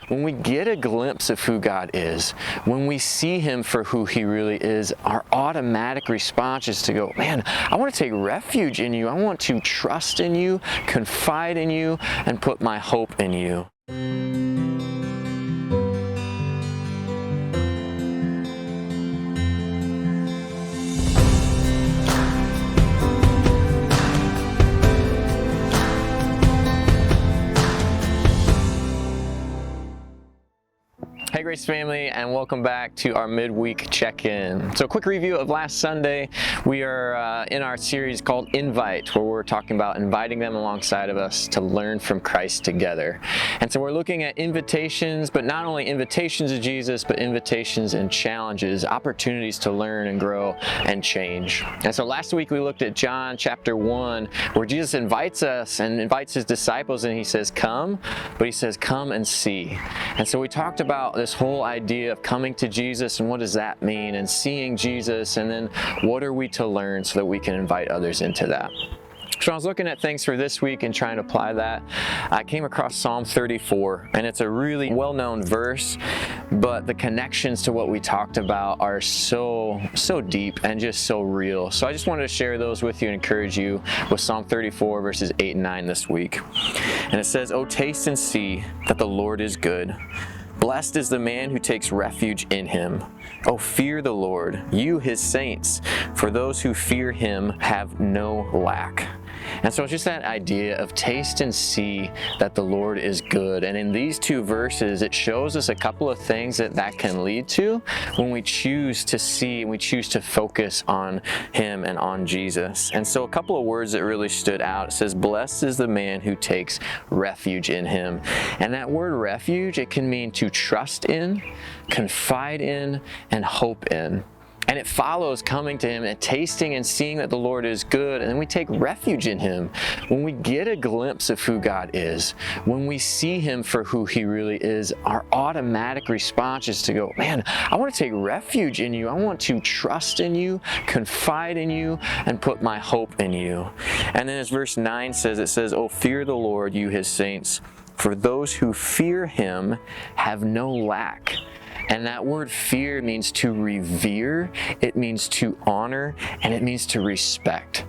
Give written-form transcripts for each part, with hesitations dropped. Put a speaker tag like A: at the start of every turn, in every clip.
A: when we get a glimpse of who God is, when we see Him for who He really is, our automatic response is to go, man, I want to take refuge in you. I want to trust in you, confide in you, and put my hope in you. Hey Grace family, and welcome back to our midweek check-in. So a quick review of last Sunday. We are in our series called Invite, where we're talking about inviting them alongside of us to learn from Christ together. And so we're looking at invitations, but not only invitations to Jesus, but invitations and challenges, opportunities to learn and grow and change. And so last week we looked at John chapter 1, where Jesus invites us and invites His disciples, and He says, come, but He says, come and see. And so we talked about this whole idea of coming to Jesus and what does that mean, and seeing Jesus, and then what are we to learn so that we can invite others into that. So I was looking at things for this week and trying to apply that. I came across Psalm 34, and it's a really well-known verse, but the connections to what we talked about are so deep and just so real. So I just wanted to share those with you and encourage you with Psalm 34 verses 8 and 9 this week. And it says, "Oh, taste and see that the Lord is good. Blessed is the man who takes refuge in Him. Oh, fear the Lord, you His saints, for those who fear Him have no lack." And so it's just that idea of taste and see that the Lord is good. And in these two verses, it shows us a couple of things that can lead to when we choose to see and we choose to focus on Him and on Jesus. And so a couple of words that really stood out. It says, blessed is the man who takes refuge in Him. And that word refuge, it can mean to trust in, confide in, and hope in. And it follows coming to Him and tasting and seeing that the Lord is good, and then we take refuge in Him. When we get a glimpse of who God is, when we see Him for who He really is, our automatic response is to go, man, I want to take refuge in you. I want to trust in you, confide in you, and put my hope in you. And then as verse 9 says, it says, "Oh, fear the Lord, you His saints, for those who fear Him have no lack." And that word fear means to revere, it means to honor, and it means to respect.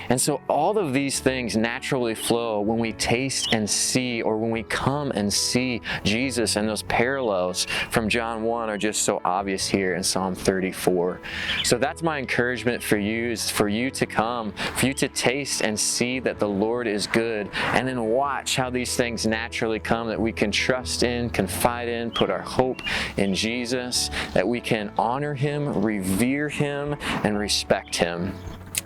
A: And so all of these things naturally flow when we taste and see, or when we come and see Jesus, and those parallels from John 1 are just so obvious here in Psalm 34. So that's my encouragement for you, is for you to come, for you to taste and see that the Lord is good, and then watch how these things naturally come, that we can trust in, confide in, put our hope in Jesus, that we can honor Him, revere Him, and respect Him.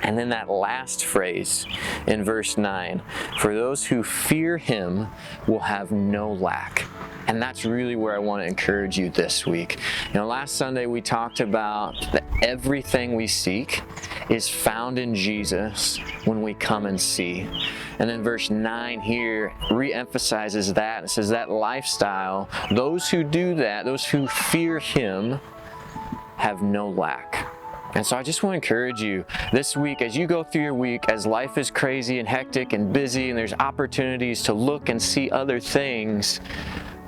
A: And then that last phrase in verse 9, for those who fear Him will have no lack. And that's really where I want to encourage you this week. You know, last Sunday we talked about that everything we seek is found in Jesus when we come and see. And then verse 9 here re-emphasizes that. It says that lifestyle, those who do that, those who fear Him, have no lack. And so I just want to encourage you this week, as you go through your week, as life is crazy and hectic and busy, and there's opportunities to look and see other things,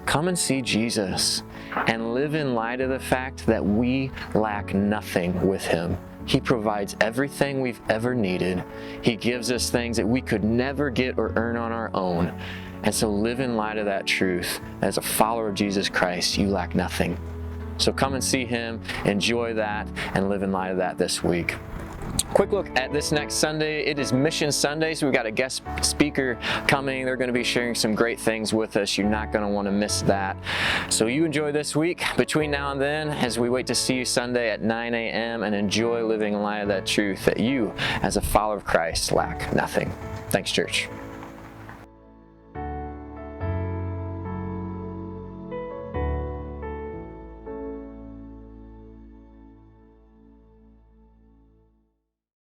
A: come and see Jesus and live in light of the fact that we lack nothing with Him. He provides everything we've ever needed. He gives us things that we could never get or earn on our own. And so live in light of that truth. As a follower of Jesus Christ, you lack nothing. So come and see Him, enjoy that, and live in light of that this week. Quick look at this next Sunday. It is Mission Sunday, so we've got a guest speaker coming. They're going to be sharing some great things with us. You're not going to want to miss that. So you enjoy this week between now and then, as we wait to see you Sunday at 9 a.m. and enjoy living in light of that truth that you, as a follower of Christ, lack nothing. Thanks, church.